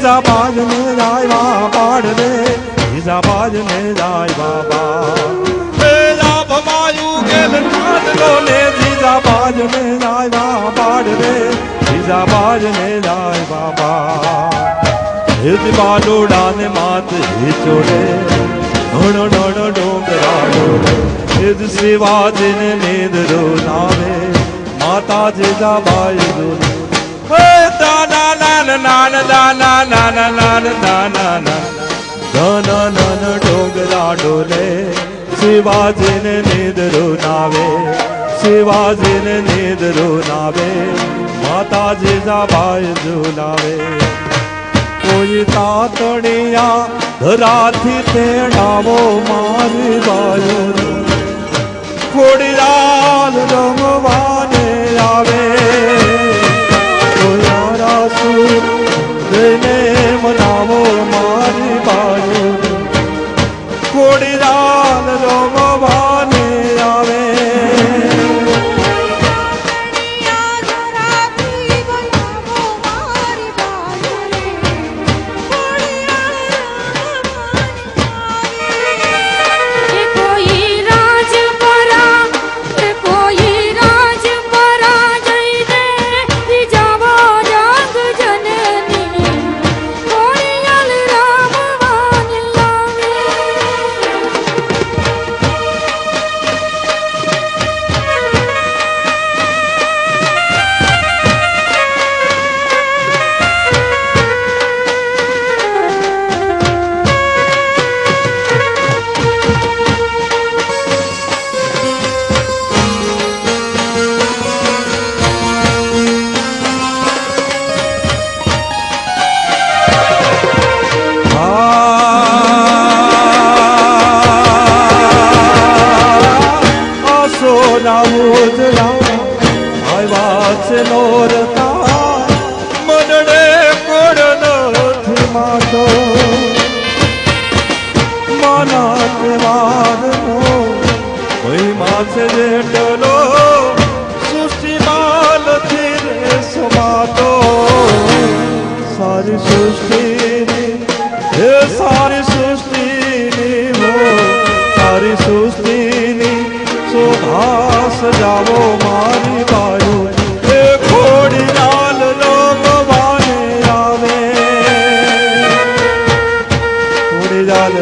જીજા બાજ ને જાય પાડ રે જીજા બાજ ને જાય બાબા ભમાયું ગેલ કાદલો ને જીજા બાજ ને જાય પાડ રે જીજા બાજ ને જાય બાબા હિત બાડોડા ને માત હિચોડે નોડો નોડો ડોંગરા ડોલે હિત શ્રીવાજી ને મેદરો નાવે માતા જીજા બાઈ ડોલે દાના નાન નાન દાના નાન નાન દાના નાન નન ડોંગરા ડોલે શિવાજી ને નિદરો નાવે શિવાજી ને નિદરો નાવે માતા જીજા બાઈ ઝુલાવે કોઈ તાતણિયા ધરાથી તેડાવો મારી બાયો ખોડીલાલ રમવાને આવે મનાવો મારી બાયો ખોડીલાલ રમવાને આવે મનડે કોડ નથી માતો માનાત વારનો મહિમા છે જેટલો સૃષ્ટિમાં નથી રે સમાતો સારી સૃષ્ટિની હે સારી સૃષ્ટિની હો સારી સૃષ્ટિની શોભા સજાવો મારી બાયો એ ખોડીલાલ રમવાને આવે ખોડીલાલ